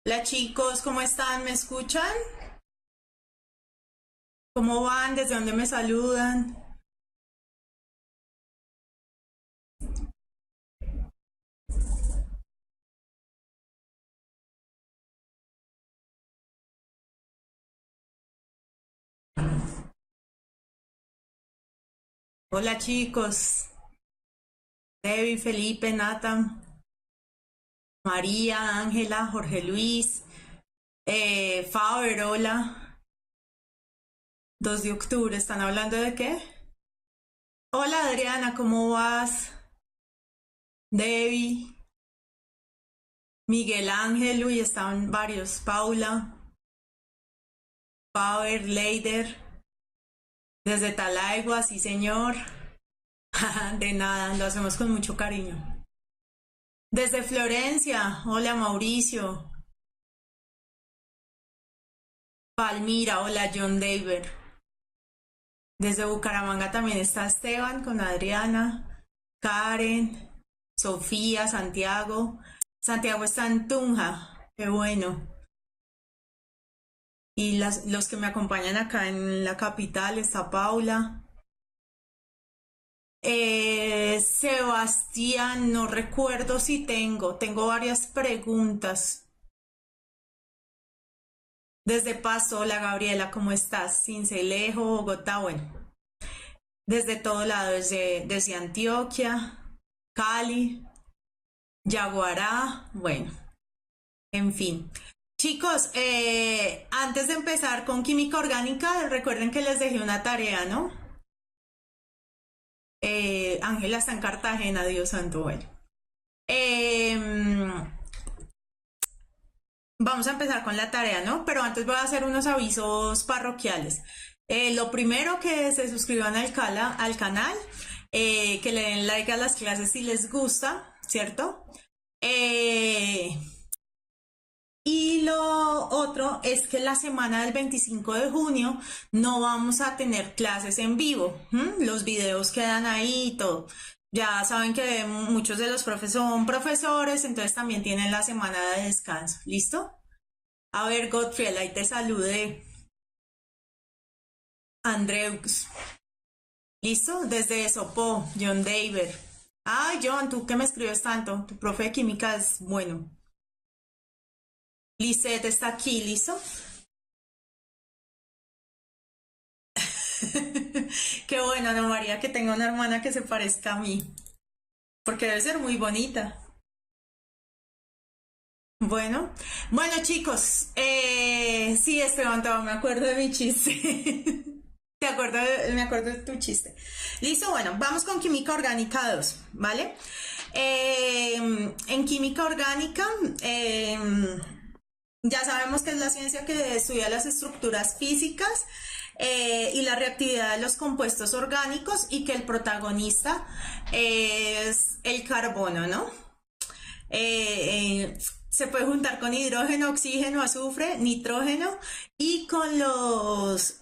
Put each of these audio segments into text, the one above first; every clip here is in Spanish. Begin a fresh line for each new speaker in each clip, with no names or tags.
Hola chicos, ¿cómo están? ¿Me escuchan? ¿Cómo van? ¿Desde dónde me saludan? Hola chicos, Debbie, Felipe, Nathan, María, Ángela, Jorge Luis, Faber, hola. 2 de octubre, ¿están hablando de qué? Hola Adriana, ¿cómo vas? Debbie, Miguel Ángel, y estaban varios. Paula, Faber, Leider, desde Talaigua, sí señor. De nada, lo hacemos con mucho cariño. Desde Florencia, hola Mauricio. Palmira, hola John David. Desde Bucaramanga también está Esteban con Adriana, Karen, Sofía, Santiago. Santiago está en Tunja, qué bueno. Y los que me acompañan acá en la capital está Paula. Sebastián, no recuerdo si tengo varias preguntas. Desde Paso, hola Gabriela, ¿cómo estás? Cincelejo, Bogotá, bueno. Desde todo lado, desde Antioquia, Cali, Yaguará, bueno, en fin. Chicos, antes de empezar con química orgánica, recuerden que les dejé una tarea, ¿no? Ángela está en Cartagena, Dios santo, bueno. Eh, Vamos a empezar con la tarea, ¿no? Pero antes voy a hacer unos avisos parroquiales. Lo primero que se suscriban al canal, que le den like a las clases si les gusta, ¿cierto? Eh, y lo otro es que la semana del 25 de junio no vamos a tener clases en vivo. ¿M? Los videos quedan ahí y todo. Ya saben que muchos de los profes son profesores, entonces también tienen la semana de descanso. ¿Listo? A ver, Godfrey, ahí te saludé. Andrews. ¿Listo? Desde Sopó, John David. Ay, John, tú que me escribes tanto. Tu profe de química es bueno. Lisette está aquí, ¿listo? Qué bueno, Ana María, que tenga una hermana que se parezca a mí. Porque debe ser muy bonita. Bueno, bueno chicos, sí Esteban, todavía me acuerdo de mi chiste. Me acuerdo de tu chiste. Listo, bueno, vamos con química orgánica 2, ¿vale? En química orgánica, ya sabemos que es la ciencia que estudia las estructuras físicas y la reactividad de los compuestos orgánicos y que el protagonista es el carbono, ¿no? Se puede juntar con hidrógeno, oxígeno, azufre, nitrógeno y con los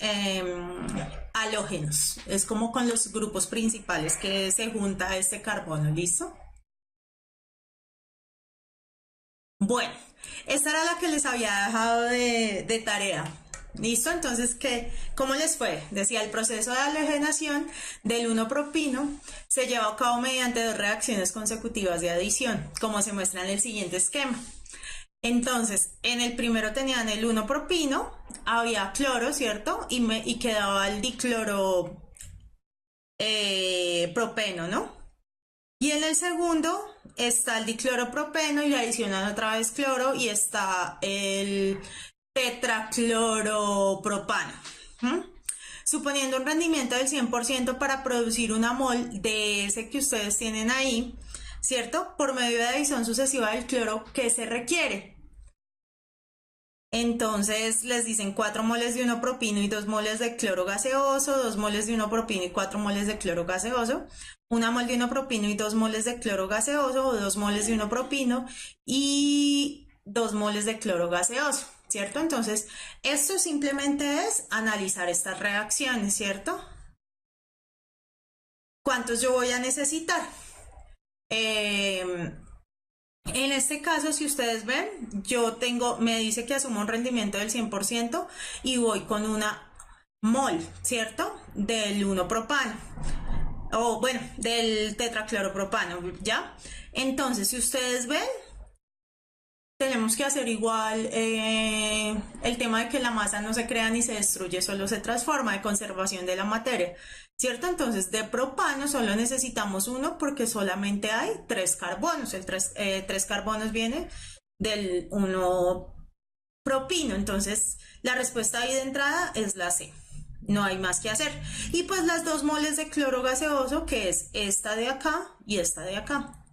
halógenos. Es como con los grupos principales que se junta este carbono, ¿listo? Bueno, esta era la que les había dejado de tarea. ¿Listo? Entonces, ¿cómo les fue? Decía, el proceso de halogenación del 1-propino se lleva a cabo mediante dos reacciones consecutivas de adición, como se muestra en el siguiente esquema. Entonces, en el primero tenían el 1-propino, había cloro, ¿cierto? Y quedaba el dicloro propeno, ¿no? Y en el segundo está el dicloropropeno y le adicionan otra vez cloro y está el tetracloropropano. ¿Mm? Suponiendo un rendimiento del 100% para producir una mol de ese que ustedes tienen ahí, ¿cierto? Por medio de adición sucesiva del cloro que se requiere. Entonces les dicen 4 moles de 1-propino y 2 moles de cloro gaseoso, 2 moles de 1-propino y 4 moles de cloro gaseoso, 1 mol de 1-propino y 2 moles de cloro gaseoso, o 2 moles de 1-propino y 2 moles de cloro gaseoso, ¿cierto? Entonces, esto simplemente es analizar estas reacciones, ¿cierto? ¿Cuántos yo voy a necesitar? Eh, En este caso, si ustedes ven, me dice que asumo un rendimiento del 100% y voy con una mol, ¿cierto? Del 1-propano, o bueno, del tetracloropropano, ¿ya? Entonces, si ustedes ven, tenemos que hacer igual el tema de que la masa no se crea ni se destruye, solo se transforma, de conservación de la materia, ¿cierto? Entonces de propano solo necesitamos uno porque solamente hay 3 carbonos. Tres carbonos viene del 1-propino, entonces la respuesta ahí de entrada es la C. No hay más que hacer. Y pues las 2 moles de cloro gaseoso, que es esta de acá y esta de acá,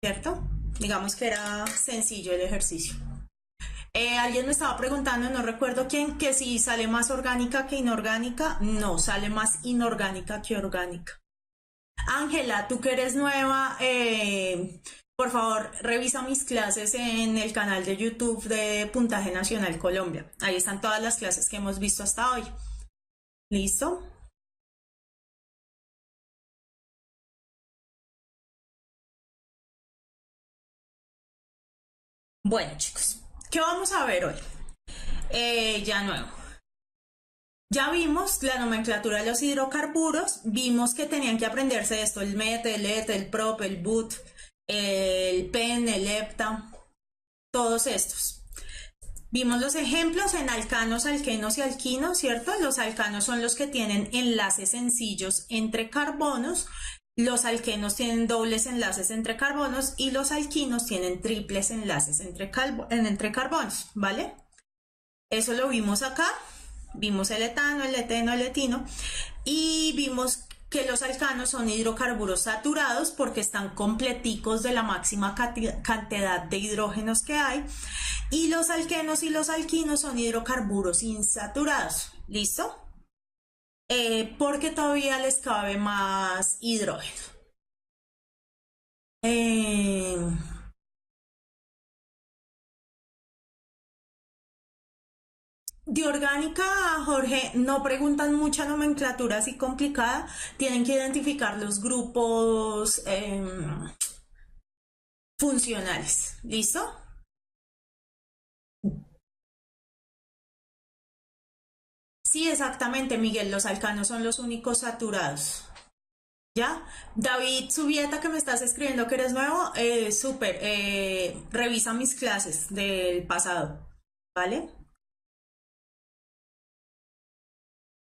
¿cierto? Digamos que era sencillo el ejercicio. Alguien me estaba preguntando, no recuerdo quién, que si sale más orgánica que inorgánica. No, sale más inorgánica que orgánica. Ángela, tú que eres nueva, por favor, revisa mis clases en el canal de YouTube de Puntaje Nacional Colombia. Ahí están todas las clases que hemos visto hasta hoy. ¿Listo? Bueno, chicos, ¿qué vamos a ver hoy? Ya nuevo. Ya vimos la nomenclatura de los hidrocarburos, vimos que tenían que aprenderse esto, el met, el et, el prop, el but, el pen, el hepta, todos estos. Vimos los ejemplos en alcanos, alquenos y alquinos, ¿cierto? Los alcanos son los que tienen enlaces sencillos entre carbonos, los alquenos tienen dobles enlaces entre carbonos y los alquinos tienen triples enlaces entre carbonos, ¿vale? Eso lo vimos acá. Vimos el etano, el eteno, el etino y vimos que los alcanos son hidrocarburos saturados porque están completicos de la máxima cantidad de hidrógenos que hay, y los alquenos y los alquinos son hidrocarburos insaturados. ¿Listo? Porque todavía les cabe más hidrógeno. De orgánica, Jorge, no preguntan mucha nomenclatura así complicada, tienen que identificar los grupos funcionales. ¿Listo? Sí, exactamente, Miguel, los alcanos son los únicos saturados. ¿Ya? David Subieta, que me estás escribiendo que eres nuevo, súper, revisa mis clases del pasado, ¿vale?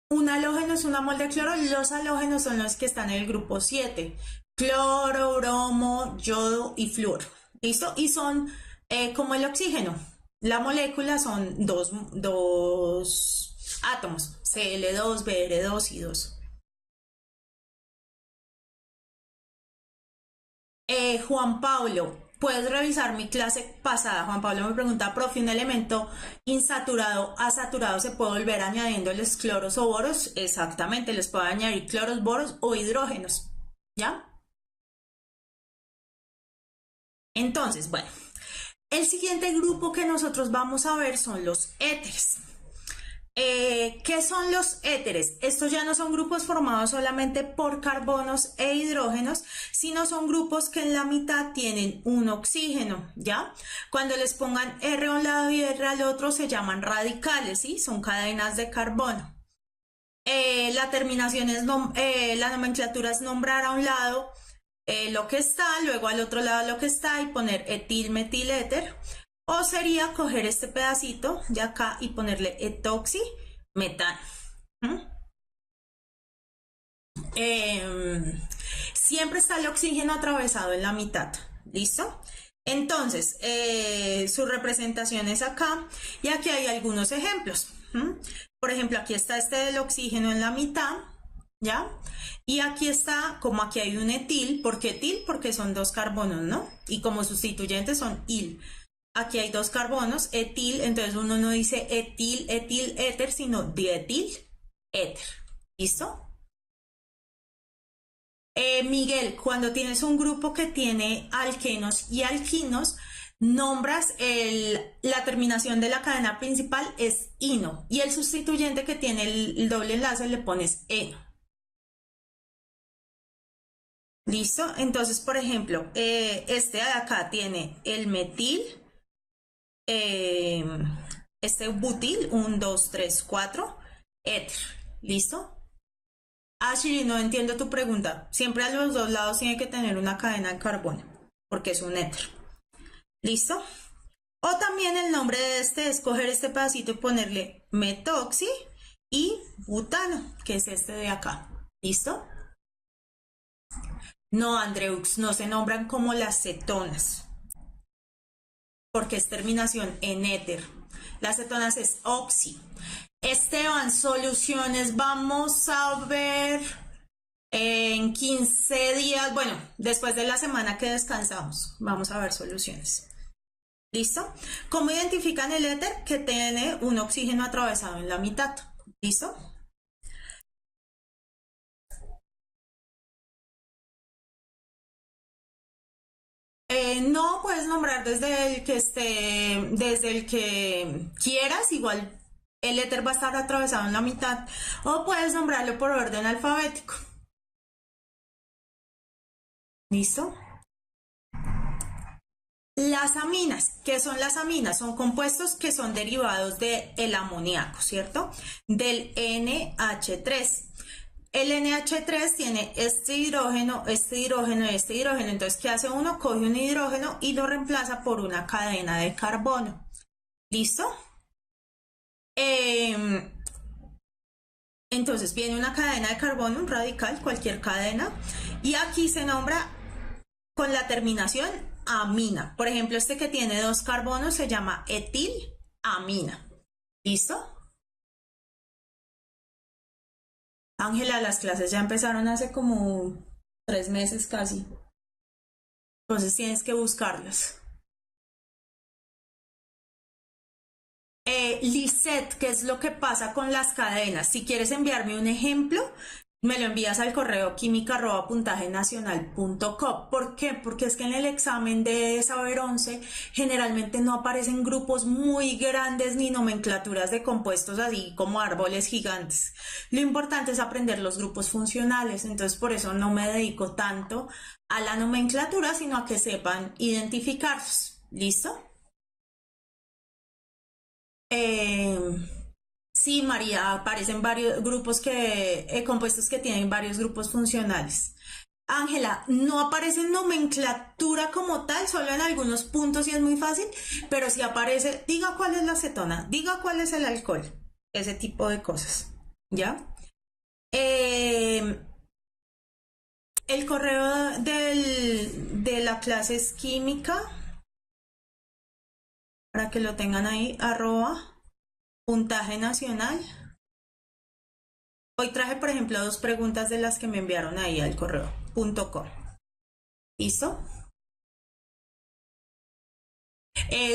Un halógeno es una mol de cloro. Los halógenos son los que están en el grupo 7: cloro, bromo, yodo y flúor. ¿Listo? Y son como el oxígeno. La molécula son dos átomos, Cl2, Br2 y 2. Juan Pablo, puedes revisar mi clase pasada. Juan Pablo me pregunta, profe, ¿un elemento insaturado a saturado se puede volver añadiéndoles cloros o boros? Exactamente, les puedo añadir cloros, boros o hidrógenos. ¿Ya? Entonces, bueno, el siguiente grupo que nosotros vamos a ver son los éteres. ¿Qué son los éteres? Estos ya no son grupos formados solamente por carbonos e hidrógenos, sino son grupos que en la mitad tienen un oxígeno, ¿ya? Cuando les pongan R a un lado y R al otro se llaman radicales, ¿sí? Son cadenas de carbono. La terminación es, la nomenclatura es nombrar a un lado lo que está, luego al otro lado lo que está y poner etil, metil, éter. O sería coger este pedacito de acá y ponerle etoxi, metano. Siempre está el oxígeno atravesado en la mitad. ¿Listo? Entonces, su representación es acá y aquí hay algunos ejemplos. Por ejemplo, aquí está este del oxígeno en la mitad, ¿ya? Y aquí está, como aquí hay un etil. ¿Por qué etil? Porque son 2 carbonos, ¿no? Y como sustituyentes son il. Aquí hay 2 carbonos, etil, entonces uno no dice etil, etil, éter, sino dietil, éter. ¿Listo? Miguel, cuando tienes un grupo que tiene alquenos y alquinos, nombras la terminación de la cadena principal es ino y el sustituyente que tiene el doble enlace le pones eno. ¿Listo? Entonces, por ejemplo, este de acá tiene el metil, eh, este butil, 1, 2, 3, 4, éter. ¿Listo? Ah, Shiri, no entiendo tu pregunta. Siempre a los dos lados tiene que tener una cadena de carbono, porque es un éter. ¿Listo? O también el nombre de este es coger este pedacito y ponerle metoxi y butano, que es este de acá. ¿Listo? No, Andreux, no se nombran como las cetonas, porque es terminación en éter. Las cetonas es oxi. Esteban, soluciones, vamos a ver en 15 días, bueno, después de la semana que descansamos, vamos a ver soluciones. ¿Listo? ¿Cómo identifican el éter? Que tiene un oxígeno atravesado en la mitad. ¿Listo? No puedes nombrar desde el que esté, desde el que quieras, igual el éter va a estar atravesado en la mitad, o puedes nombrarlo por orden alfabético. ¿Listo? Las aminas, ¿qué son las aminas? Son compuestos que son derivados del amoníaco, ¿cierto? Del NH3. El NH3 tiene este hidrógeno y este hidrógeno. Entonces, ¿qué hace uno? Coge un hidrógeno y lo reemplaza por una cadena de carbono. ¿Listo? Entonces, viene una cadena de carbono, un radical, cualquier cadena. Y aquí se nombra con la terminación amina. Por ejemplo, este que tiene 2 carbonos se llama etilamina. ¿Listo? Ángela, las clases ya empezaron hace como 3 meses casi. Entonces tienes que buscarlas. Lisette, ¿qué es lo que pasa con las cadenas? Si quieres enviarme un ejemplo, me lo envías al correo química@puntajenacional.com. ¿Por qué? Porque es que en el examen de Saber 11 generalmente no aparecen grupos muy grandes ni nomenclaturas de compuestos así como árboles gigantes. Lo importante es aprender los grupos funcionales, entonces por eso no me dedico tanto a la nomenclatura, sino a que sepan identificarlos. ¿Listo? Eh, sí, María, aparecen varios grupos compuestos que tienen varios grupos funcionales. Ángela, no aparece en nomenclatura como tal, solo en algunos puntos y es muy fácil, pero sí aparece, diga cuál es la acetona, diga cuál es el alcohol, ese tipo de cosas, ¿ya? Eh, el correo de la clase es química, para que lo tengan ahí, @puntaje nacional. Hoy traje, por ejemplo, 2 preguntas de las que me enviaron ahí al correo.com. ¿Listo?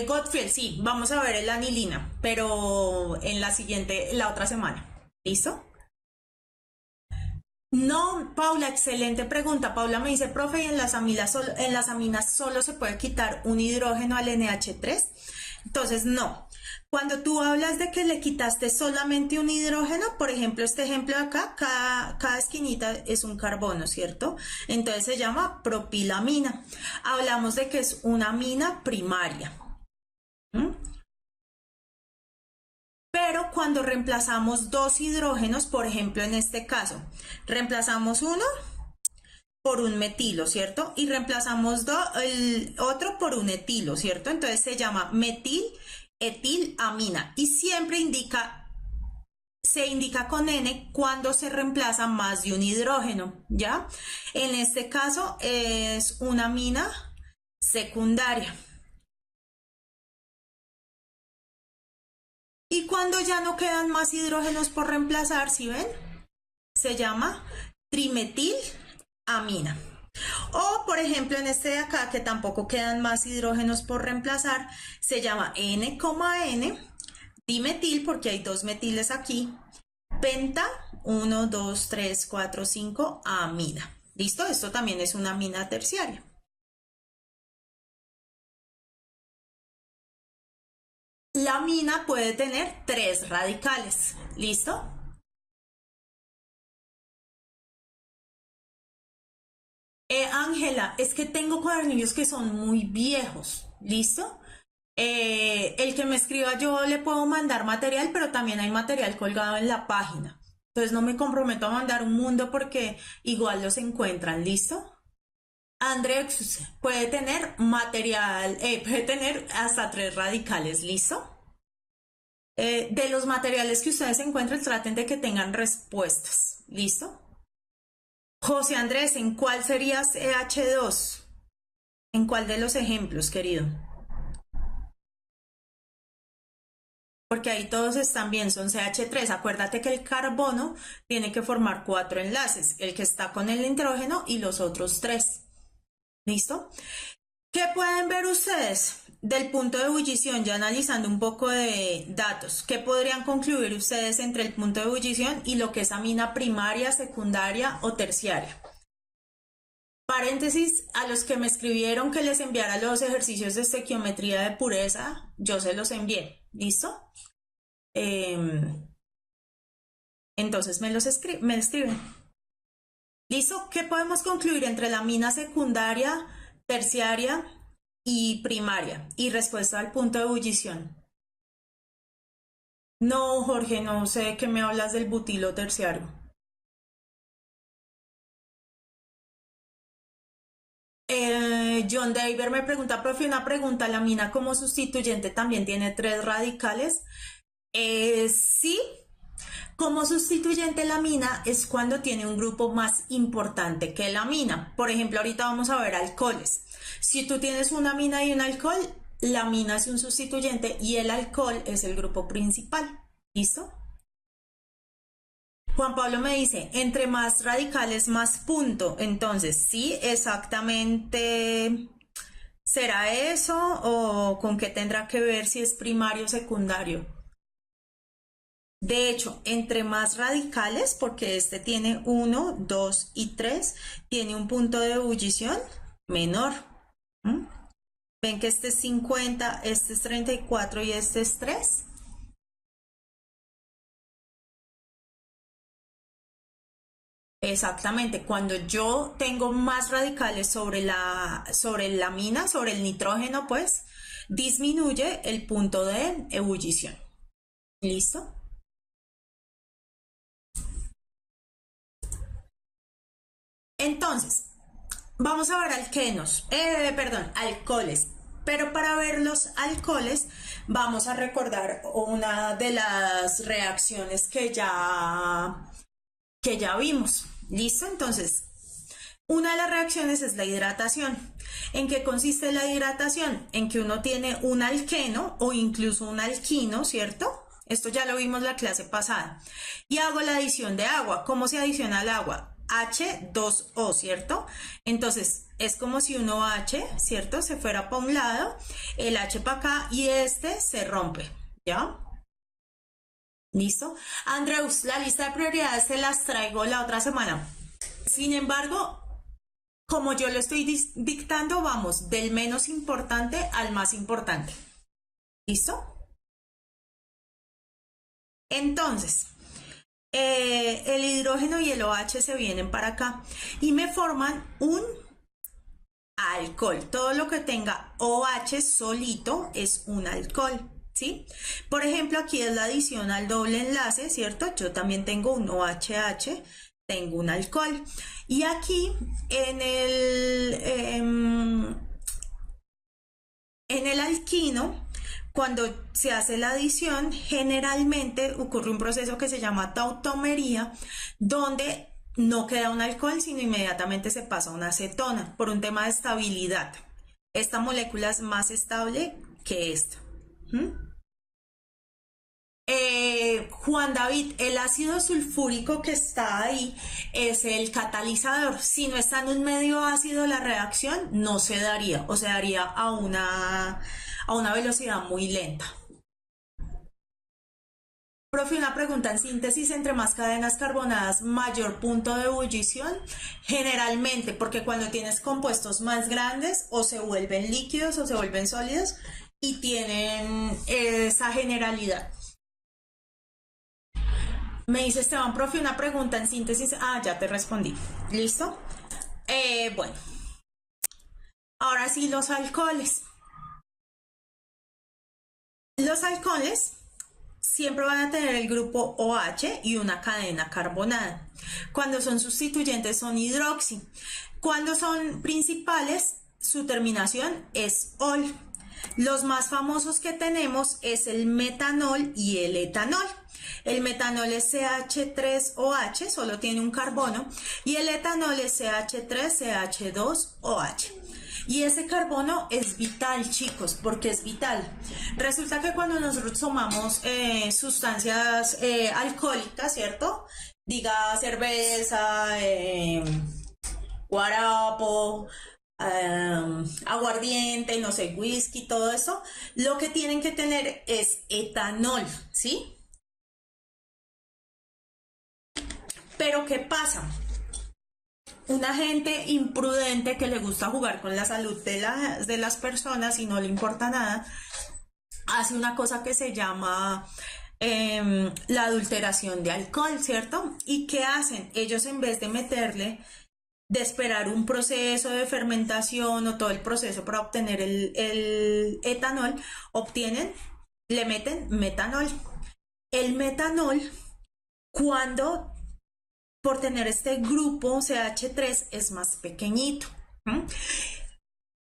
Gottfried, sí, vamos a ver el anilina, pero en la otra semana. ¿Listo? No, Paula, excelente pregunta. Paula me dice, profe, ¿y en las aminas solo se puede quitar un hidrógeno al NH3? Entonces, no. Cuando tú hablas de que le quitaste solamente un hidrógeno, por ejemplo, este ejemplo de acá, cada esquinita es un carbono, ¿cierto? Entonces se llama propilamina. Hablamos de que es una amina primaria. ¿Mm? Pero cuando reemplazamos 2 hidrógenos, por ejemplo, en este caso, reemplazamos uno por un metilo, ¿cierto? Y reemplazamos el otro por un etilo, ¿cierto? Entonces se llama metiletilamina y siempre se indica con N cuando se reemplaza más de un hidrógeno, ¿ya? En este caso es una amina secundaria. Y cuando ya no quedan más hidrógenos por reemplazar, ¿sí ven? Se llama trimetilamina. O, por ejemplo, en este de acá, que tampoco quedan más hidrógenos por reemplazar, se llama N,N, dimetil, porque hay 2 metiles aquí, penta, 1, 2, 3, 4, 5, amina. ¿Listo? Esto también es una amina terciaria. La amina puede tener 3 radicales. ¿Listo? Ángela, es que tengo cuadernillos que son muy viejos, ¿listo? El que me escriba yo le puedo mandar material, pero también hay material colgado en la página. Entonces no me comprometo a mandar un mundo porque igual los encuentran, ¿listo? Andrés puede tener material, puede tener hasta 3 radicales, ¿listo? De los materiales que ustedes encuentren, traten de que tengan respuestas, ¿listo? José Andrés, ¿en cuál sería CH2? ¿En cuál de los ejemplos, querido? Porque ahí todos están bien, son CH3. Acuérdate que el carbono tiene que formar 4 enlaces, el que está con el nitrógeno y los otros 3. ¿Listo? ¿Qué pueden ver ustedes del punto de ebullición? Ya analizando un poco de datos, ¿qué podrían concluir ustedes entre el punto de ebullición y lo que es amina primaria, secundaria o terciaria? Paréntesis, a los que me escribieron que les enviara los ejercicios de estequiometría de pureza, yo se los envié, ¿listo? Entonces me escriben. ¿Listo? ¿Qué podemos concluir entre la amina secundaria, terciaria y primaria? Y respuesta al punto de ebullición. No, Jorge, no sé de qué me hablas del butilo terciario. John David me pregunta, profe, una pregunta, ¿la amina como sustituyente también tiene 3 radicales? Sí, como sustituyente la amina es cuando tiene un grupo más importante que la amina. Por ejemplo, ahorita vamos a ver alcoholes. Si tú tienes una amina y un alcohol, la amina es un sustituyente y el alcohol es el grupo principal. ¿Listo? Juan Pablo me dice, entre más radicales, más punto. Entonces, sí, exactamente. ¿Será eso o con qué tendrá que ver si es primario o secundario? De hecho, entre más radicales, porque este tiene 1, 2 y 3, tiene un punto de ebullición menor. ¿Mm? ¿Ven que este es 50, este es 34 y este es 3? Exactamente, cuando yo tengo más radicales sobre la amina, sobre el nitrógeno, pues disminuye el punto de ebullición. ¿Listo? Entonces, vamos a ver alcoholes. Pero para ver los alcoholes, vamos a recordar una de las reacciones que ya vimos. ¿Listo? Entonces, una de las reacciones es la hidratación. ¿En qué consiste la hidratación? En que uno tiene un alqueno o incluso un alquino, ¿cierto? Esto ya lo vimos la clase pasada. Y hago la adición de agua. ¿Cómo se adiciona el agua? H2O, ¿cierto? Entonces, es como si un OH, ¿cierto? Se fuera para un lado, el H para acá y este se rompe, ¿ya? ¿Listo? Andreus, la lista de prioridades se las traigo la otra semana. Sin embargo, como yo lo estoy dictando, vamos del menos importante al más importante. ¿Listo? Entonces, el hidrógeno y el OH se vienen para acá y me forman un alcohol. Todo lo que tenga OH solito es un alcohol. ¿Sí? Por ejemplo, aquí es la adición al doble enlace, ¿cierto? Yo también tengo un OHH, tengo un alcohol. Y aquí en el alquino, cuando se hace la adición, generalmente ocurre un proceso que se llama tautomería, donde no queda un alcohol, sino inmediatamente se pasa a una acetona por un tema de estabilidad. Esta molécula es más estable que esta. Juan David, el ácido sulfúrico que está ahí es el catalizador. Si no está en un medio ácido, la reacción no se daría o se daría a una velocidad muy lenta. Profe, una pregunta en síntesis, entre más cadenas carbonadas, mayor punto de ebullición, generalmente, porque cuando tienes compuestos más grandes o se vuelven líquidos o se vuelven sólidos y tienen esa generalidad. Me dice Esteban, profe, una pregunta en síntesis. Ah, ya te respondí. ¿Listo? Bueno, ahora sí los alcoholes. Los alcoholes siempre van a tener el grupo OH y una cadena carbonada. Cuando son sustituyentes son hidroxi. Cuando son principales, su terminación es ol. Los más famosos que tenemos es el metanol y el etanol. El metanol es CH3OH, solo tiene un carbono, y el etanol es CH3CH2OH. Y ese carbono es vital, chicos, porque es vital. Resulta que cuando nosotros tomamos sustancias alcohólicas, ¿cierto? Diga cerveza, guarapo, aguardiente, no sé, whisky, todo eso, lo que tienen que tener es etanol, ¿sí? Pero ¿qué pasa? Una gente imprudente que le gusta jugar con la salud de las personas y no le importa nada, hace una cosa que se llama la adulteración de alcohol, ¿cierto? ¿Y qué hacen? Ellos en vez de meterle, de esperar un proceso de fermentación o todo el proceso para obtener el etanol, le meten metanol. El metanol, cuando por tener este grupo CH3 es más pequeñito.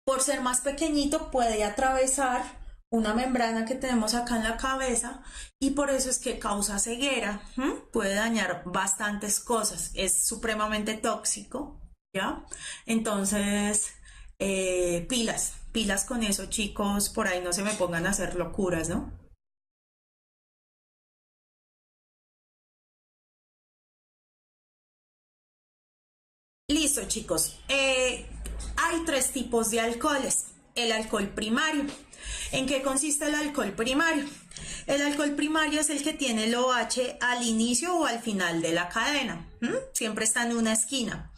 Por ser más pequeñito puede atravesar una membrana que tenemos acá en la cabeza y por eso es que causa ceguera. Puede dañar bastantes cosas, es supremamente tóxico, ¿ya? Entonces, pilas con eso, chicos, por ahí no se me pongan a hacer locuras, ¿no? Listo, chicos. Hay tres tipos de alcoholes. El alcohol primario. ¿En qué consiste el alcohol primario? El alcohol primario es el que tiene el OH al inicio o al final de la cadena. Siempre está en una esquina.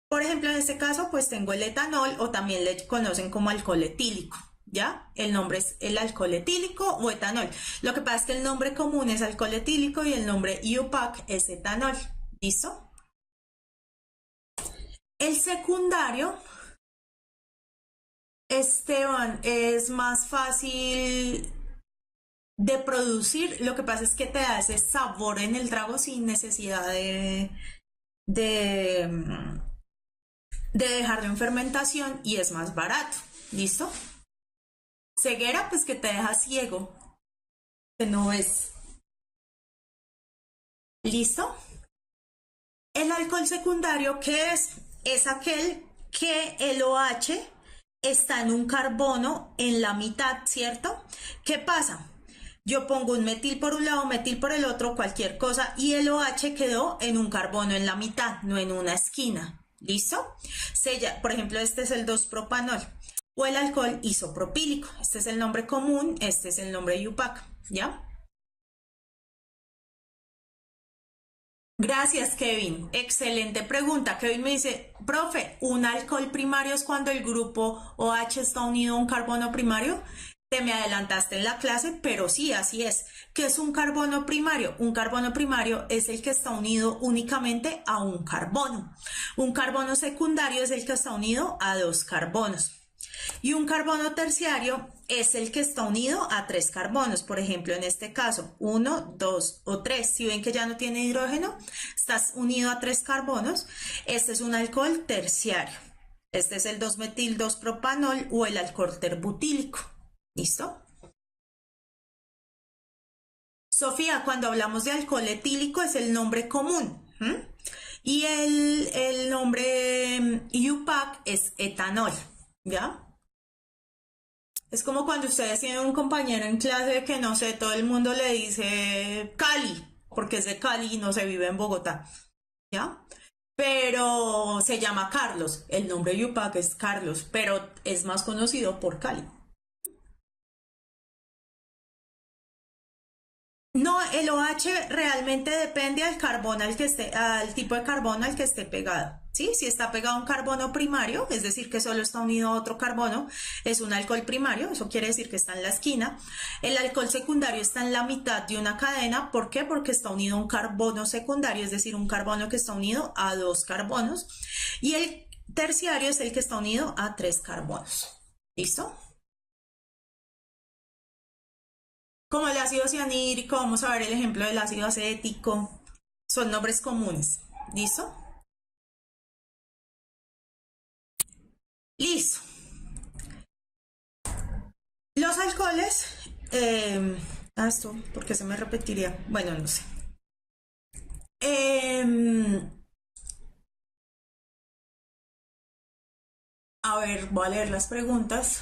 Por ejemplo, en este caso, pues tengo el etanol o también le conocen como alcohol etílico. ¿Ya? El nombre es el alcohol etílico o etanol. Lo que pasa es que el nombre común es alcohol etílico y el nombre IUPAC es etanol. ¿Listo? El secundario, Esteban, es más fácil de producir. Lo que pasa es que te da ese sabor en el trago sin necesidad de, de dejarlo en fermentación y es más barato. ¿Listo? Ceguera, pues que te deja ciego, que no ves. ¿Listo? El alcohol secundario, ¿qué es? Es aquel que el OH está en un carbono en la mitad, ¿cierto? ¿Qué pasa? Yo pongo un metil por un lado, metil por el otro, cualquier cosa, y el OH quedó en un carbono en la mitad, no en una esquina. ¿Listo? Por ejemplo, este es el 2-propanol o el alcohol isopropílico. Este es el nombre común, este es el nombre IUPAC, ¿ya? Gracias, Kevin. Excelente pregunta. Kevin me dice, profe, ¿un alcohol primario es cuando el grupo OH está unido a un carbono primario? Te me adelantaste en la clase, pero sí, así es. ¿Qué es un carbono primario? Un carbono primario es el que está unido únicamente a un carbono. Un carbono secundario es el que está unido a dos carbonos. Y un carbono terciario es el que está unido a tres carbonos. Por ejemplo, en este caso, 1, 2 o 3. Si ven que ya no tiene hidrógeno, estás unido a tres carbonos. Este es un alcohol terciario. Este es el 2-metil-2-propanol o el alcohol terbutílico. ¿Listo? Sofía, cuando hablamos de alcohol etílico es el nombre común. Y el nombre IUPAC es etanol. ¿Ya? Es como cuando ustedes tienen un compañero en clase que no sé, todo el mundo le dice Cali, porque es de Cali y no se vive en Bogotá, ¿ya? Pero se llama Carlos, el nombre Yupac es Carlos, pero es más conocido por Cali. No, el OH realmente depende al carbono al que esté, al tipo de carbono al que esté pegado. ¿Sí? Si está pegado a un carbono primario, es decir, que solo está unido a otro carbono, es un alcohol primario, eso quiere decir que está en la esquina. El alcohol secundario está en la mitad de una cadena, ¿por qué? Porque está unido a un carbono secundario, es decir, un carbono que está unido a dos carbonos. Y el terciario es el que está unido a tres carbonos. ¿Listo? Como el ácido cianhídrico, vamos a ver el ejemplo del ácido acético. Son nombres comunes. ¿Listo? Listo. Los alcoholes, esto, porque se me repetiría, bueno, no sé. A ver, voy a leer las preguntas.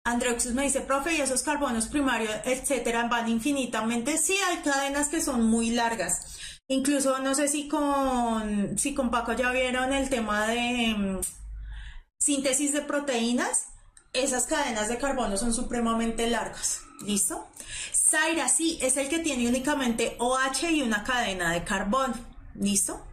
Andreuxus me dice, profe, ¿y esos carbonos primarios, etcétera, van infinitamente? Sí, hay cadenas que son muy largas. Incluso no sé si con Paco ya vieron el tema de síntesis de proteínas. Esas cadenas de carbono son supremamente largas. ¿Listo? Zaira, sí, es el que tiene únicamente OH y una cadena de carbono. ¿Listo?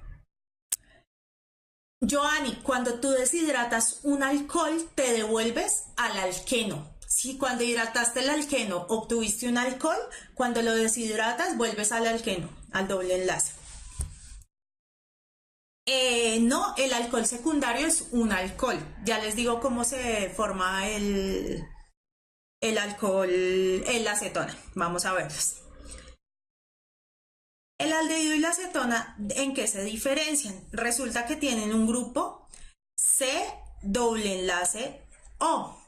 Joanny, cuando tú deshidratas un alcohol, te devuelves al alqueno. Si cuando hidrataste el alqueno obtuviste un alcohol, cuando lo deshidratas vuelves al alqueno, al doble enlace. No, el alcohol secundario es un alcohol. Ya les digo cómo se forma el alcohol, la acetona. Vamos a verlos. El aldehído y la acetona, ¿en qué se diferencian? Resulta que tienen un grupo C doble enlace O.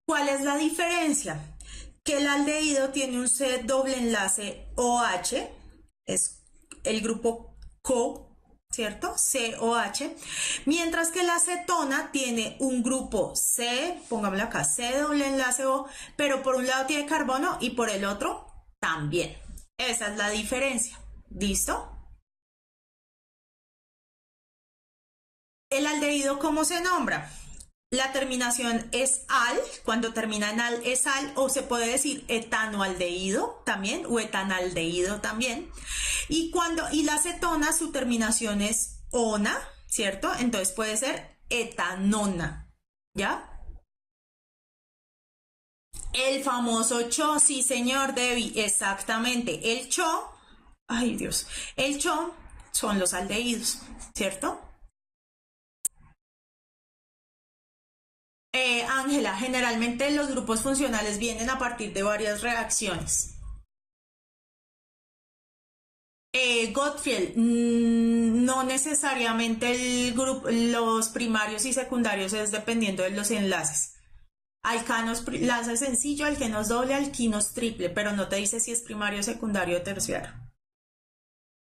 ¿Cuál es la diferencia? Que el aldehído tiene un C doble enlace OH, es el grupo CO, ¿cierto? COH, mientras que la acetona tiene un grupo C, pongámoslo acá, C doble enlace O, pero por un lado tiene carbono y por el otro también. Esa es la diferencia. ¿Listo? El aldehído, ¿cómo se nombra? La terminación es al, cuando termina en al es al, o se puede decir etanoaldehído también, o etanaldehído también. Y la acetona, su terminación es ona, ¿cierto? Entonces puede ser etanona, ¿ya? El famoso CHO, sí señor Debbie, exactamente. El CHO, ay Dios, el CHO son los aldehídos, ¿cierto? Ángela, generalmente los grupos funcionales vienen a partir de varias reacciones. Gottfried, no necesariamente los primarios y secundarios es dependiendo de los enlaces. Alcanos, enlace sencillo, alquenos doble, alquinos triple, pero no te dice si es primario, secundario o terciario.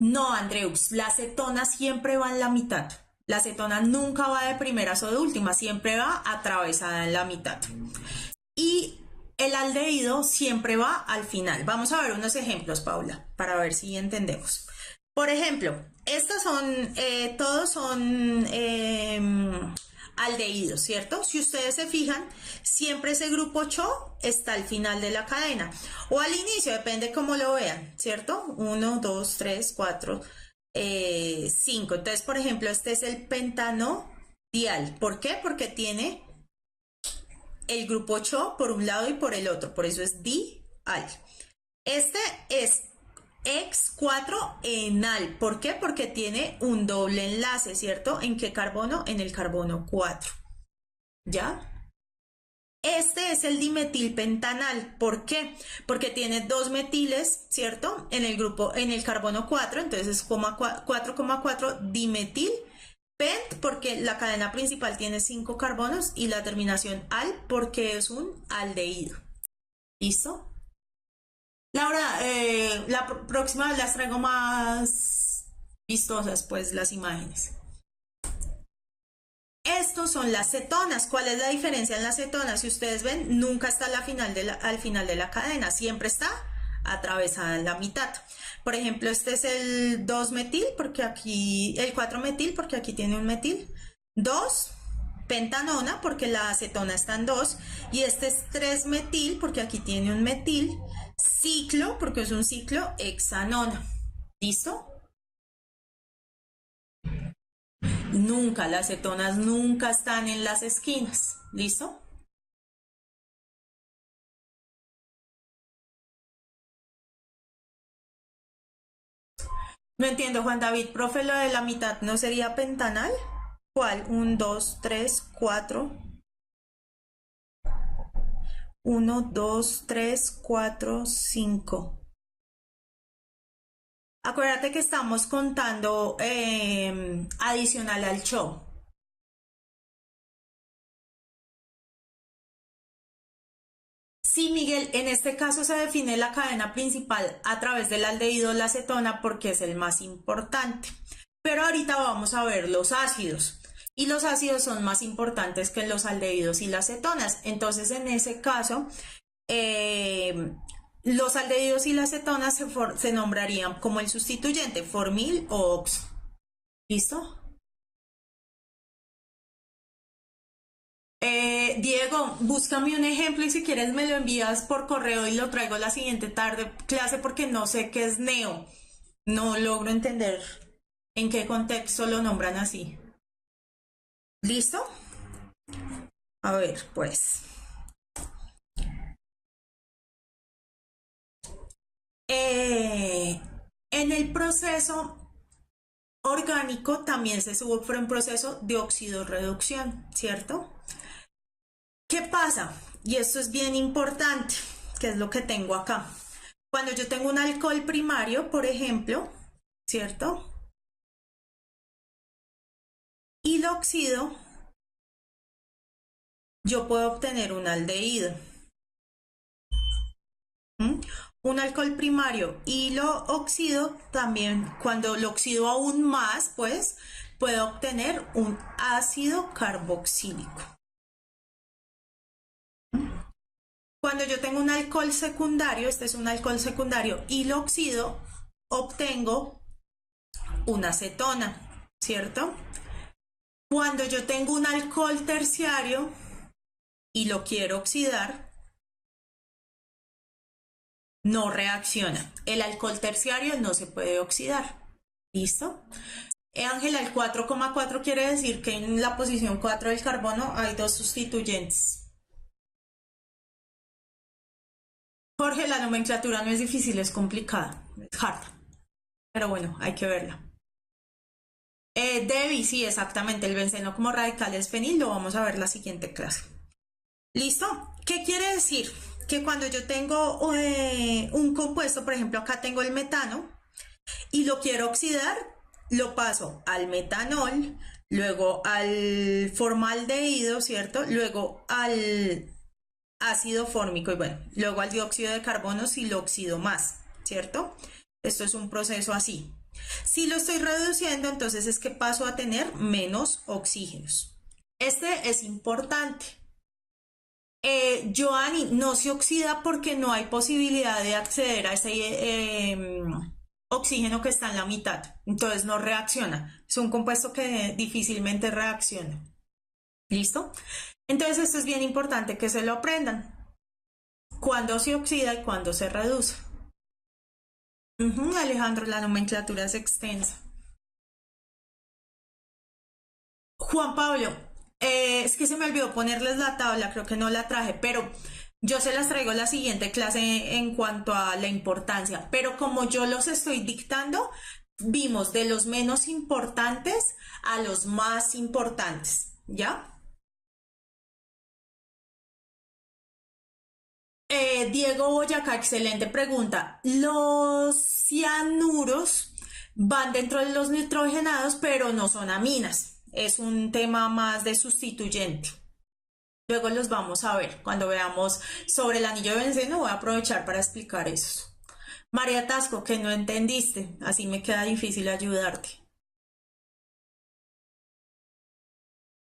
No, Andreus, la acetona siempre va en la mitad. La acetona nunca va de primeras o de últimas, siempre va atravesada en la mitad. Y el aldehído siempre va al final. Vamos a ver unos ejemplos, Paula, para ver si entendemos. Por ejemplo, estos son, todos son aldehídos, ¿cierto? Si ustedes se fijan, siempre ese grupo CHO está al final de la cadena. O al inicio, depende cómo lo vean, ¿cierto? 1, 2, 3, 4, 5. Entonces, por ejemplo, este es el pentanodial. ¿Por qué? Porque tiene el grupo CHO por un lado y por el otro, por eso es dial. Este es X4-enal. ¿Por qué? Porque tiene un doble enlace, ¿cierto? ¿En qué carbono? En el carbono 4. ¿Ya? Este es el dimetilpentanal. ¿Por qué? Porque tiene dos metiles, ¿cierto? En el carbono 4, entonces es 4,4 dimetil. Pent porque la cadena principal tiene 5 carbonos y la terminación al porque es un aldehído. ¿Listo? Laura, la próxima las traigo más vistosas, pues, las imágenes. Estos son las cetonas. ¿Cuál es la diferencia en las cetonas? Si ustedes ven, nunca está al final de la cadena, siempre está atravesada en la mitad. Por ejemplo, este es el 2-metil, porque aquí, el 4-metil, porque aquí tiene un metil. 2 pentanona, porque la acetona está en 2. Y este es 3-metil, porque aquí tiene un metil. ciclo, porque es un ciclo hexanona. ¿Listo? Nunca, las cetonas nunca están en las esquinas. ¿Listo? No entiendo, Juan David, profe, lo de la mitad no sería pentanal. ¿Cuál? 1, 2, 3, 4. 1, 2, 3, 4, 5. Acuérdate que estamos contando adicional al show. Sí, Miguel, en este caso se define la cadena principal a través del aldehído la acetona porque es el más importante. Pero ahorita vamos a ver los ácidos. Y los ácidos son más importantes que los aldehídos y las cetonas. Entonces, en ese caso, los aldehídos y las cetonas se nombrarían como el sustituyente, formil o oxo. ¿Listo? Diego, búscame un ejemplo y si quieres me lo envías por correo y lo traigo la siguiente tarde clase porque no sé qué es neo. No logro entender en qué contexto lo nombran así. ¿Listo? A ver, pues. En el proceso orgánico también se sufre un proceso de oxidorreducción, ¿cierto? ¿Qué pasa? Y esto es bien importante, que es lo que tengo acá. Cuando yo tengo un alcohol primario, por ejemplo, ¿cierto? Y lo oxido, yo puedo obtener un aldehído. ¿Mm? Un alcohol primario y lo oxido también, cuando lo oxido aún más, pues puedo obtener un ácido carboxílico. Cuando yo tengo un alcohol secundario, este es un alcohol secundario, y lo oxido, obtengo una acetona, ¿cierto? Cuando yo tengo un alcohol terciario y lo quiero oxidar, no reacciona. El alcohol terciario no se puede oxidar. ¿Listo? Ángela, el 4,4 quiere decir que en la posición 4 del carbono hay dos sustituyentes. Jorge, la nomenclatura no es difícil, es complicada, es hard. Pero bueno, hay que verla. Debbie, sí, exactamente, el benceno como radical es fenil, lo vamos a ver la siguiente clase. ¿Listo? ¿Qué quiere decir? Que cuando yo tengo un compuesto, por ejemplo, acá tengo el metano, y lo quiero oxidar, lo paso al metanol, luego al formaldehído, ¿cierto? Luego al ácido fórmico y bueno, luego al dióxido de carbono si lo oxido más, ¿cierto? Esto es un proceso así. Si lo estoy reduciendo, entonces es que paso a tener menos oxígenos. Este es importante. Joanny, no se oxida porque no hay posibilidad de acceder a ese oxígeno que está en la mitad. Entonces no reacciona. Es un compuesto que difícilmente reacciona. ¿Listo? Entonces esto es bien importante que se lo aprendan. Cuándo se oxida y cuándo se reduce. Alejandro, la nomenclatura es extensa. Juan Pablo, es que se me olvidó ponerles la tabla, creo que no la traje, pero yo se las traigo la siguiente clase en cuanto a la importancia. Pero como yo los estoy dictando, vimos de los menos importantes a los más importantes, ¿ya? Diego Boyacá, excelente pregunta. Los cianuros van dentro de los nitrogenados, pero no son aminas. Es un tema más de sustituyente. Luego los vamos a ver. Cuando veamos sobre el anillo de benceno, voy a aprovechar para explicar eso. María Tasco, que no entendiste, así me queda difícil ayudarte.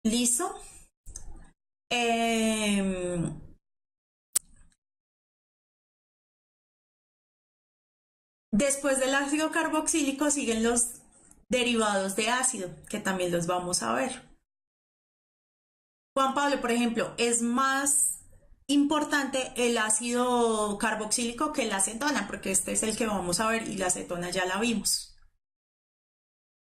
¿Listo? Eh, Después del ácido carboxílico siguen los derivados de ácido, que también los vamos a ver. Juan Pablo, por ejemplo, es más importante el ácido carboxílico que la acetona, porque este es el que vamos a ver y la acetona ya la vimos.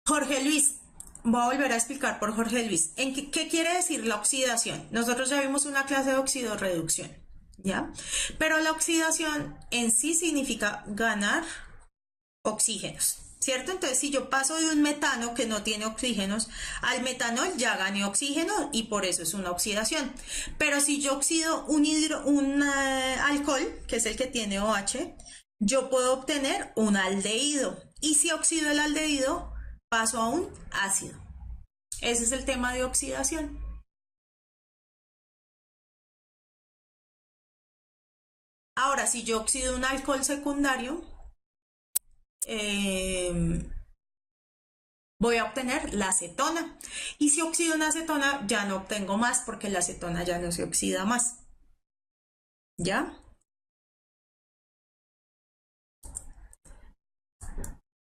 Jorge Luis, voy a volver a explicar por Jorge Luis. ¿Qué quiere decir la oxidación? Nosotros ya vimos una clase de oxidorreducción, ¿ya? Pero la oxidación en sí significa ganar oxígenos, ¿cierto? Entonces, si yo paso de un metano que no tiene oxígenos al metanol, ya gané oxígeno y por eso es una oxidación. Pero si yo oxido un alcohol, que es el que tiene OH, yo puedo obtener un aldehído. Y si oxido el aldehído, paso a un ácido. Ese es el tema de oxidación. Ahora, si yo oxido un alcohol secundario, voy a obtener la acetona. Y si oxido una acetona, ya no obtengo más porque la acetona ya no se oxida más. ¿Ya?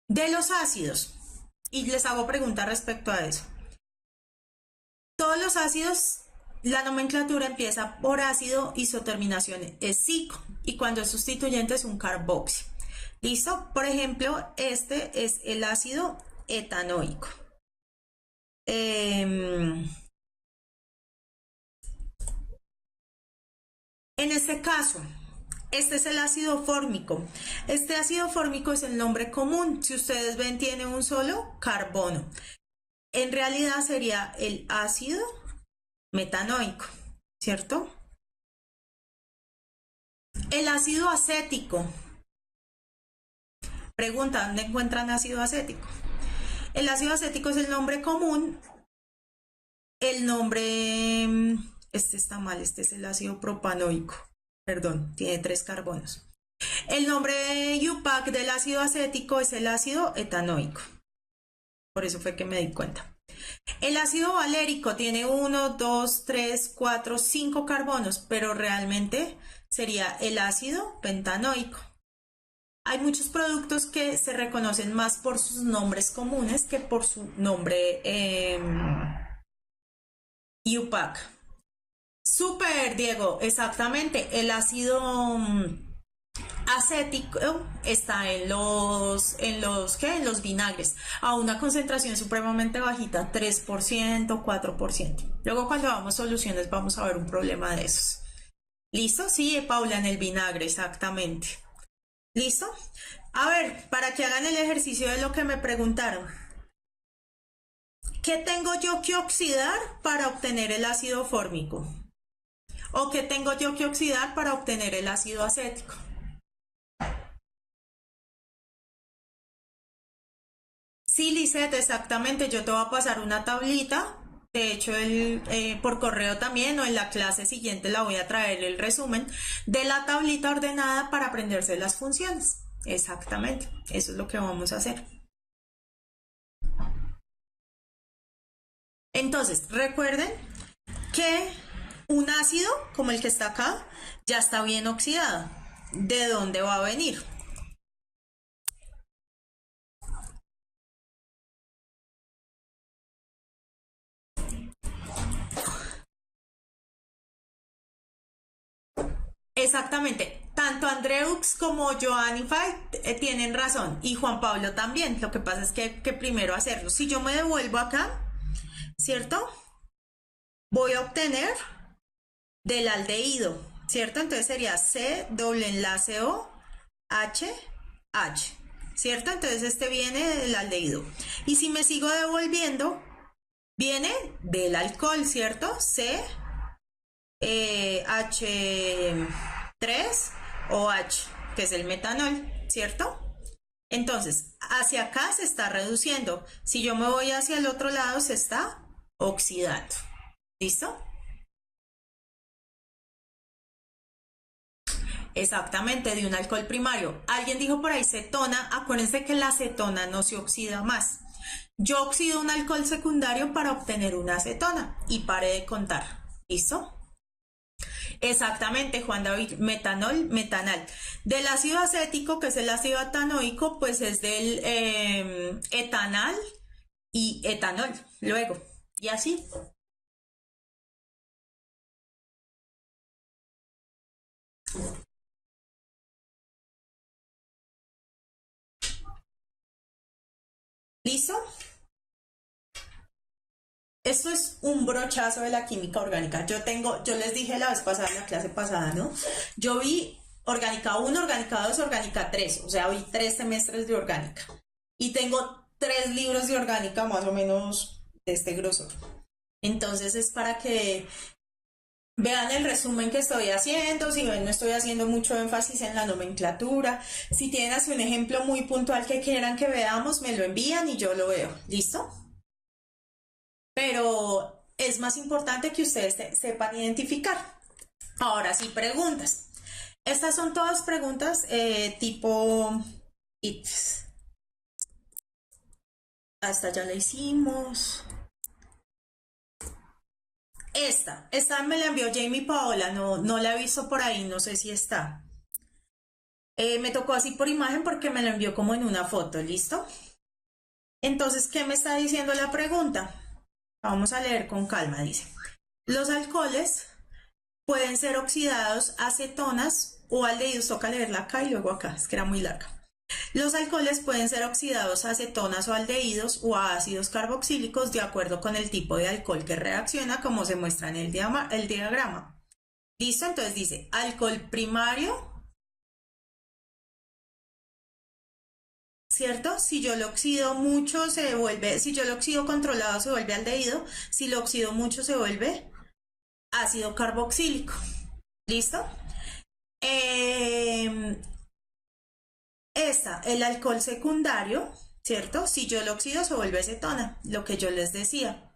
De los ácidos, y les hago preguntas respecto a eso. Todos los ácidos, la nomenclatura empieza por ácido, isoterminación es cico, y cuando es sustituyente es un carboxio. ¿Listo? Por ejemplo, este es el ácido etanoico. En este caso, este es el ácido fórmico. Este ácido fórmico es el nombre común. Si ustedes ven, tiene un solo carbono. En realidad sería el ácido metanoico, ¿cierto? El ácido acético. Pregunta, ¿dónde encuentran ácido acético? El ácido acético es el nombre común. El nombre, este está mal, este es el ácido propanoico. Perdón, tiene 3 carbonos. El nombre UPAC del ácido acético es el ácido etanoico. Por eso fue que me di cuenta. El ácido valérico tiene 1, 2, 3, 4, 5 carbonos, pero realmente sería el ácido pentanoico. Hay muchos productos que se reconocen más por sus nombres comunes que por su nombre UPAC. Super, Diego, exactamente. El ácido acético está en los vinagres a una concentración supremamente bajita, 3%, 4%. Luego cuando hagamos soluciones vamos a ver un problema de esos. ¿Listo? Sí, Paula, en el vinagre, exactamente. ¿Listo? A ver, para que hagan el ejercicio de lo que me preguntaron. ¿Qué tengo yo que oxidar para obtener el ácido fórmico? ¿O qué tengo yo que oxidar para obtener el ácido acético? Sí, Lisette, exactamente. Yo te voy a pasar una tablita. De hecho, por correo también o en la clase siguiente la voy a traer el resumen de la tablita ordenada para aprenderse las funciones. Exactamente. Eso es lo que vamos a hacer. Entonces, recuerden que un ácido, como el que está acá, ya está bien oxidado. ¿De dónde va a venir? Exactamente. Tanto Andreux como Joanny Fight tienen razón. Y Juan Pablo también. Lo que pasa es que hay que primero hacerlo. Si yo me devuelvo acá, ¿cierto? Voy a obtener del aldehído, ¿cierto? Entonces sería C doble enlace O H H, ¿cierto? Entonces este viene del aldehído. Y si me sigo devolviendo, viene del alcohol, ¿cierto? C H3OH, que es el metanol, ¿cierto? Entonces, hacia acá se está reduciendo. Si yo me voy hacia el otro lado, se está oxidando. ¿Listo? Exactamente, de un alcohol primario. Alguien dijo por ahí cetona. Acuérdense que la acetona no se oxida más. Yo oxido un alcohol secundario para obtener una acetona y pare de contar. ¿Listo? Exactamente, Juan David, metanol, metanal. Del ácido acético, que es el ácido etanoico, pues es del etanal y etanol, luego, y así. ¿Listo? Esto es un brochazo de la química orgánica. Yo les dije la vez pasada, en la clase pasada, ¿no? Yo vi orgánica 1, orgánica 2, orgánica 3. O sea, vi 3 semestres de orgánica. Y tengo 3 libros de orgánica más o menos de este grosor. Entonces es para que vean el resumen que estoy haciendo. Si ven, no estoy haciendo mucho énfasis en la nomenclatura. Si tienen así un ejemplo muy puntual que quieran que veamos, me lo envían y yo lo veo. ¿Listo? Pero es más importante que ustedes sepan identificar. Ahora sí, preguntas. Estas son todas preguntas tipo ITS. Hasta ya la hicimos. Esta me la envió Jamie Paola, no la he visto por ahí, no sé si está. Me tocó así por imagen porque me lo envió como en una foto, ¿listo? Entonces, ¿qué me está diciendo la pregunta? Vamos a leer con calma, dice. Los alcoholes pueden ser oxidados a cetonas o aldehídos. Toca leerla acá y luego acá, es que era muy larga. Los alcoholes pueden ser oxidados a cetonas o aldehídos o a ácidos carboxílicos de acuerdo con el tipo de alcohol que reacciona, como se muestra en el diagrama. ¿Listo? Entonces dice, alcohol primario, ¿cierto? Si yo lo oxido mucho se vuelve, si yo lo oxido controlado se vuelve aldehído, si lo oxido mucho se vuelve ácido carboxílico. ¿Listo? El alcohol secundario, ¿cierto? Si yo lo oxido se vuelve cetona, lo que yo les decía.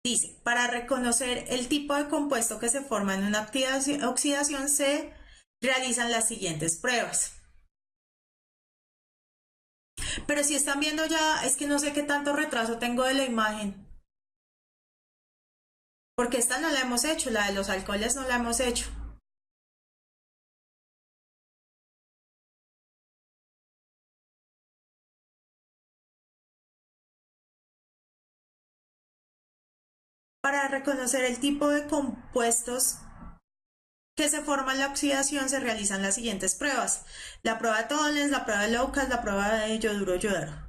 Dice, para reconocer el tipo de compuesto que se forma en una oxidación se realizan las siguientes pruebas. Pero si están viendo ya, es que no sé qué tanto retraso tengo de la imagen. Porque esta no la hemos hecho, la de los alcoholes no la hemos hecho. Para reconocer el tipo de compuestos que se forman en la oxidación se realizan las siguientes pruebas. La prueba de Tollens, la prueba de Lucas, la prueba de yoduro-yoduro.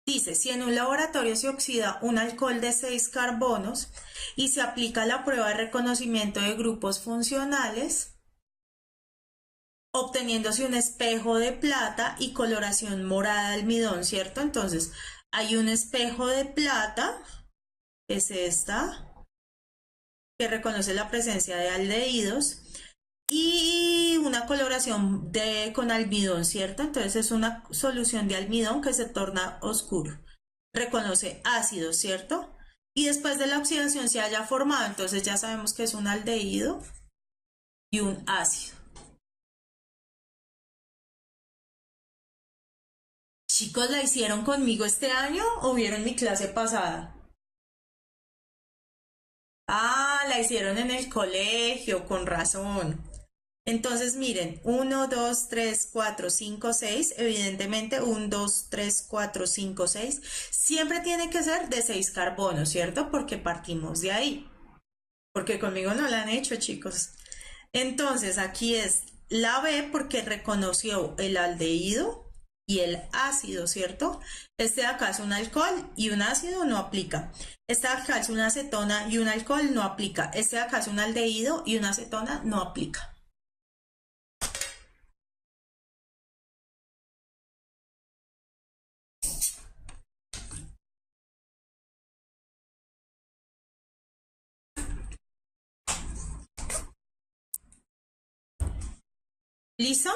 Dice, si en un laboratorio se oxida un alcohol de 6 carbonos y se aplica la prueba de reconocimiento de grupos funcionales, obteniéndose un espejo de plata y coloración morada de almidón, ¿cierto? Entonces, hay un espejo de plata, que es esta, que reconoce la presencia de aldehídos, y una coloración con almidón, ¿cierto? Entonces es una solución de almidón que se torna oscuro. Reconoce ácido, ¿cierto? Y después de la oxidación se haya formado, entonces ya sabemos que es un aldehído y un ácido. Chicos, ¿la hicieron conmigo este año o vieron mi clase pasada? Ah, la hicieron en el colegio, con razón. Entonces, miren, 1, 2, 3, 4, 5, 6, evidentemente 1, 2, 3, 4, 5, 6, siempre tiene que ser de 6 carbonos, ¿cierto? Porque partimos de ahí, porque conmigo no la han hecho, chicos. Entonces, aquí es la B porque reconoció el aldehído y el ácido, ¿cierto? Este de acá es un alcohol y un ácido no aplica. Este de acá es una acetona y un alcohol no aplica. Este de acá es un aldehído y una acetona no aplica. ¿Listo?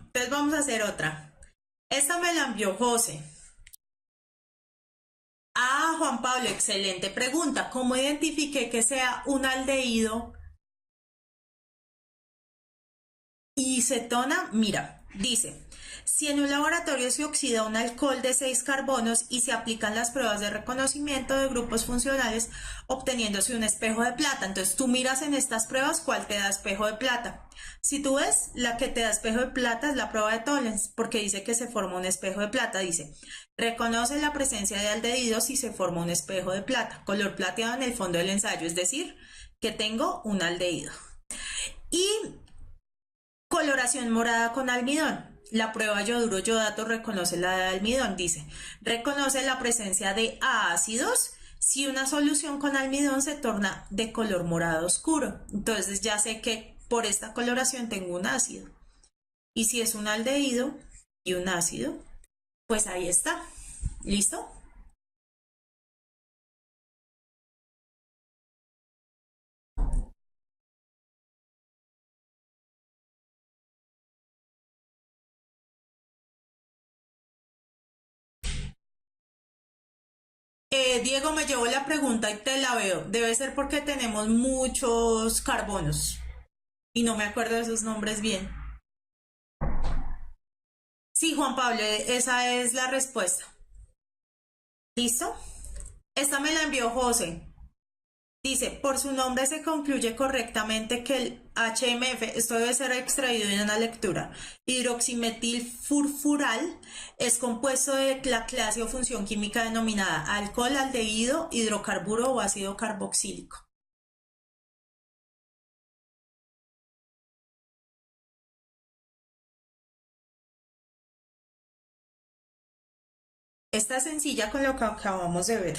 Entonces vamos a hacer otra. Esta me la envió José. Ah, Juan Pablo, excelente pregunta. ¿Cómo identifiqué que sea un aldehído y cetona? Mira, Dice, si en un laboratorio se oxida un alcohol de 6 carbonos y se aplican las pruebas de reconocimiento de grupos funcionales, obteniéndose un espejo de plata. Entonces tú miras en estas pruebas cuál te da espejo de plata. Si tú ves, la que te da espejo de plata es la prueba de Tollens, porque dice que se forma un espejo de plata. Dice, reconoce la presencia de aldehídos y se forma un espejo de plata, color plateado en el fondo del ensayo, es decir, que tengo un aldehído. Y coloración morada con almidón. La prueba yoduro yodato reconoce la de almidón. Dice, reconoce la presencia de ácidos si una solución con almidón se torna de color morado oscuro. Entonces ya sé que por esta coloración tengo un ácido. Y si es un aldehído y un ácido, pues ahí está. ¿Listo? Diego, me llevo la pregunta y te la veo. Debe ser porque tenemos muchos carbonos y no me acuerdo de sus nombres bien. Sí, Juan Pablo, esa es la respuesta. ¿Listo? Esta me la envió José. Dice, por su nombre se concluye correctamente que el HMF, esto debe ser extraído en una lectura, hidroximetilfurfural, es compuesto de la clase o función química denominada alcohol, aldehído, hidrocarburo o ácido carboxílico. Esta es sencilla con lo que acabamos de ver.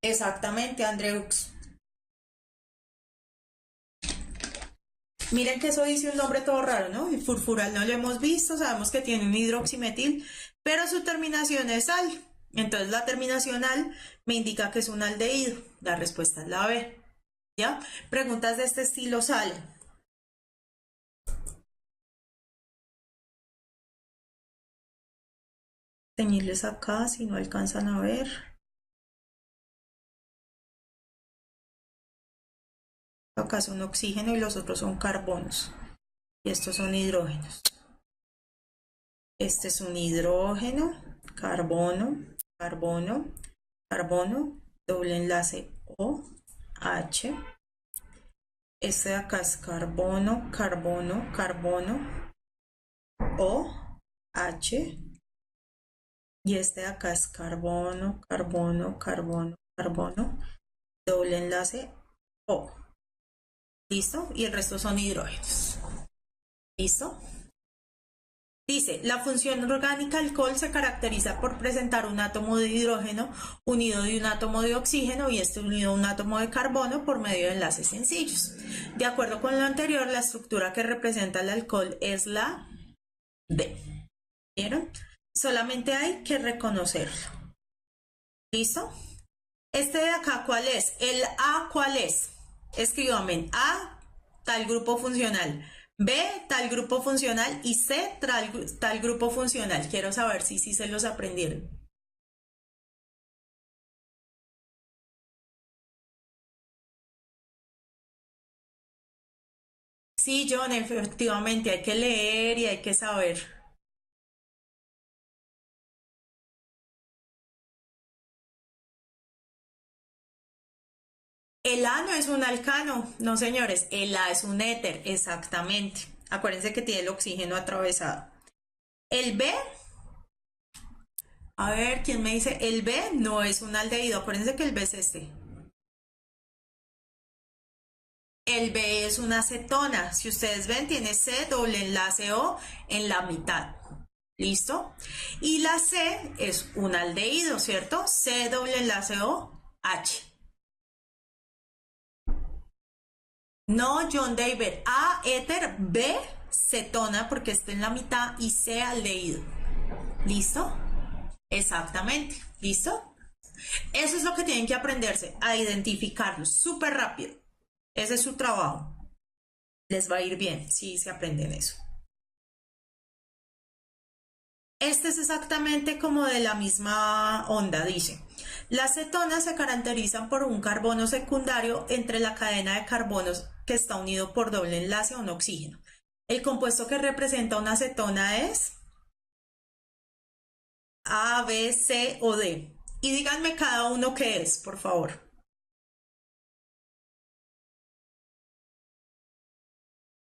Exactamente, Andreux. Miren que eso dice un nombre todo raro, ¿no? El furfural no lo hemos visto, sabemos que tiene un hidroximetil, pero su terminación es al. Entonces la terminación al me indica que es un aldehído. La respuesta es la B. ¿Ya? Preguntas de este estilo salen. Teñirles acá si no alcanzan a ver. Acá son oxígeno y los otros son carbonos. Y estos son hidrógenos. Este es un hidrógeno, carbono, carbono, carbono, doble enlace OH. Este de acá es carbono, carbono, carbono, OH. Y este de acá es carbono, carbono, carbono, carbono, doble enlace O. ¿Listo? Y el resto son hidrógenos. ¿Listo? Dice, la función orgánica alcohol se caracteriza por presentar un átomo de hidrógeno unido de un átomo de oxígeno y este unido a un átomo de carbono por medio de enlaces sencillos. De acuerdo con lo anterior, la estructura que representa el alcohol es la D. ¿Vieron? Solamente hay que reconocerlo. ¿Listo? Este de acá, ¿cuál es? El A, ¿cuál es? Escríbame A, tal grupo funcional. B, tal grupo funcional. Y C, tal grupo funcional. Quiero saber si se los aprendieron. Sí, John, efectivamente hay que leer y hay que saber. El A no es un alcano, no señores, el A es un éter, exactamente. Acuérdense que tiene el oxígeno atravesado. El B, a ver, ¿quién me dice? El B no es un aldehído, acuérdense que el B es este. El B es una cetona, si ustedes ven tiene C doble enlace O en la mitad. ¿Listo? Y la C es un aldehído, ¿cierto? C doble enlace O, H. No, John David. A, éter, B, cetona, porque está en la mitad, y C, aldehído. ¿Listo? Exactamente. ¿Listo? Eso es lo que tienen que aprenderse, a identificarlos súper rápido. Ese es su trabajo. Les va a ir bien si se aprenden eso. Este es exactamente como de la misma onda, dice. Las cetonas se caracterizan por un carbono secundario entre la cadena de carbonos que está unido por doble enlace a un oxígeno. El compuesto que representa una acetona es A, B, C o D. Y díganme cada uno qué es, por favor.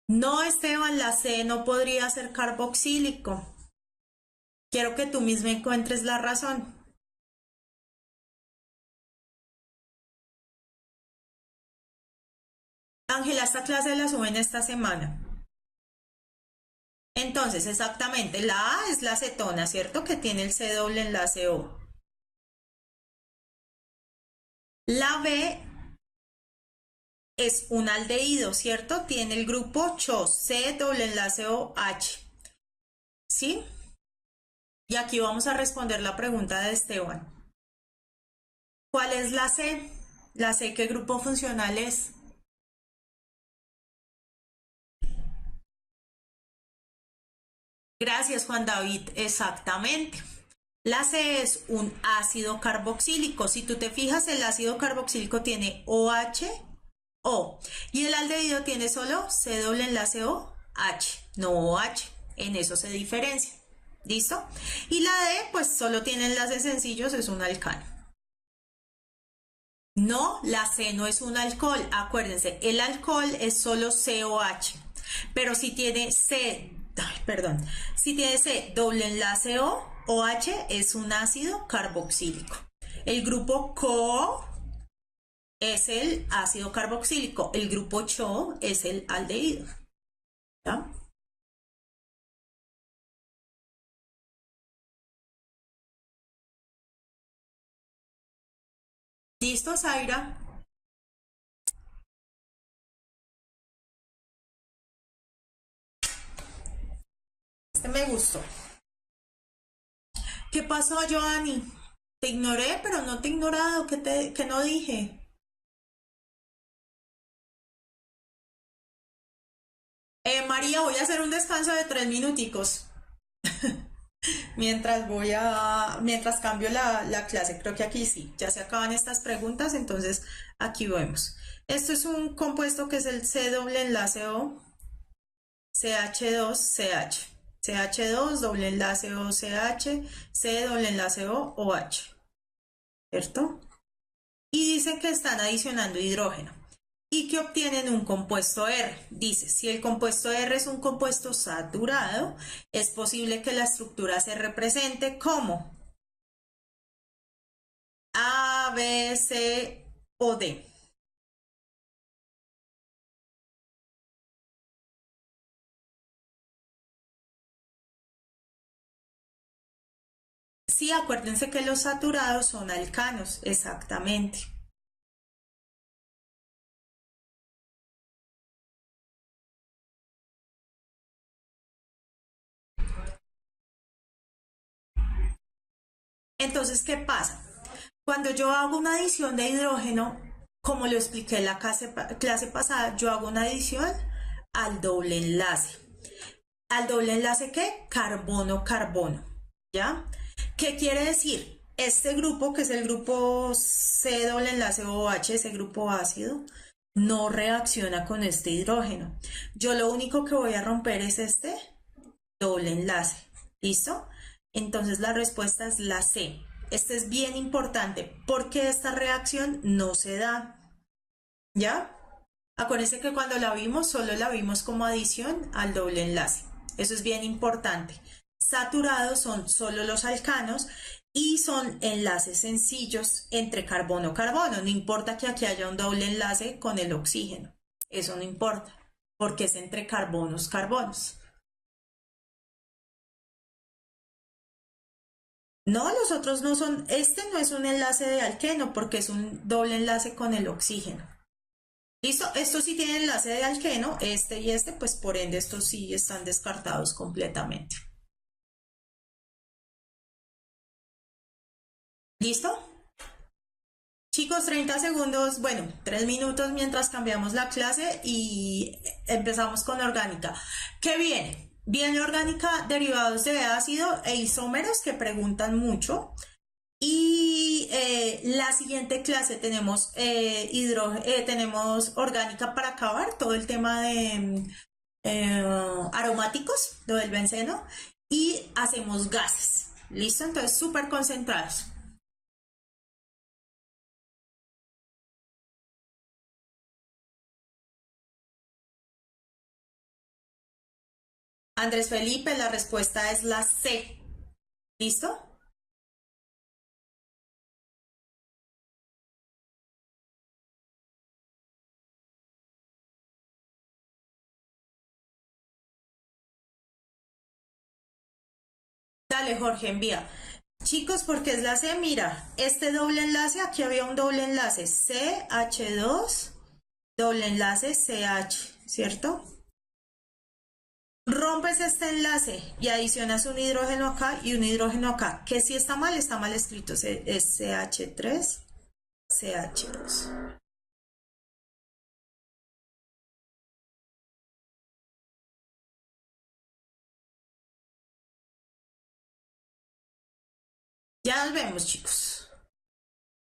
No, Esteban, la C no podría ser carboxílico. Quiero que tú mismo encuentres la razón. Ángela, esta clase la suben esta semana. Entonces, exactamente, la A es la acetona, ¿cierto? Que tiene el C doble enlace O. La B es un aldehído, ¿cierto? Tiene el grupo CHO, C doble enlace OH. ¿Sí? Y aquí vamos a responder la pregunta de Esteban. ¿Cuál es la C? La C, ¿qué grupo funcional es? Gracias, Juan David. Exactamente. La C es un ácido carboxílico. Si tú te fijas, el ácido carboxílico tiene OH, O. Y el aldehído tiene solo C doble enlace O, H, no OH. En eso se diferencia. ¿Listo? Y la D, pues solo tiene enlaces sencillos, es un alcano. No, la C no es un alcohol. Acuérdense, el alcohol es solo COH. Pero si tiene si tiene C doble enlace O, OH es un ácido carboxílico. El grupo CO es el ácido carboxílico. El grupo CHO es el aldehído. ¿Ya? ¿Listo, Zaira? Este me gustó. ¿Qué pasó, Joanny? Te ignoré, pero no te he ignorado. ¿Qué no dije? María, voy a hacer un descanso de 3 minuticos. Mientras cambio la clase. Creo que aquí sí, ya se acaban estas preguntas, entonces aquí vemos. Esto es un compuesto que es el C doble enlace O, CH2CH. CH2 doble enlace O, CH, C doble enlace O, OH. ¿Cierto? Y dicen que están adicionando hidrógeno y que obtienen un compuesto R. Dice, si el compuesto R es un compuesto saturado, es posible que la estructura se represente como A, B, C o D. Sí, acuérdense que los saturados son alcanos, exactamente. Entonces, ¿qué pasa? Cuando yo hago una adición de hidrógeno, como lo expliqué en la clase pasada, yo hago una adición al doble enlace. ¿Al doble enlace qué? Carbono-carbono, ¿ya? ¿Qué quiere decir? Este grupo, que es el grupo C doble enlace OH, ese grupo ácido, no reacciona con este hidrógeno. Yo lo único que voy a romper es este doble enlace. ¿Listo? Entonces la respuesta es la C. Este es bien importante porque esta reacción no se da. ¿Ya? Acuérdense que cuando la vimos, solo la vimos como adición al doble enlace. Eso es bien importante. Saturados son solo los alcanos y son enlaces sencillos entre carbono-carbono. No importa que aquí haya un doble enlace con el oxígeno. Eso no importa, porque es entre carbonos-carbonos. No, los otros no son, este no es un enlace de alqueno porque es un doble enlace con el oxígeno. ¿Listo? Estos sí tienen enlace de alqueno, este y este, pues por ende estos sí están descartados completamente. ¿Listo? Chicos, 30 segundos, bueno, 3 minutos mientras cambiamos la clase y empezamos con orgánica. ¿Qué viene? Viene orgánica, derivados de ácido e isómeros que preguntan mucho. Y la siguiente clase tenemos, tenemos orgánica para acabar, todo el tema de aromáticos, lo del benceno, y hacemos gases. ¿Listo? Entonces, súper concentrados. Andrés Felipe, la respuesta es la C. ¿Listo? Dale, Jorge, envía. Chicos, porque es la C, mira, este doble enlace, aquí había un doble enlace, CH2, doble enlace CH, ¿cierto? Rompes este enlace y adicionas un hidrógeno acá y un hidrógeno acá, que si está mal escrito, es CH3, CH2. Ya nos vemos, chicos.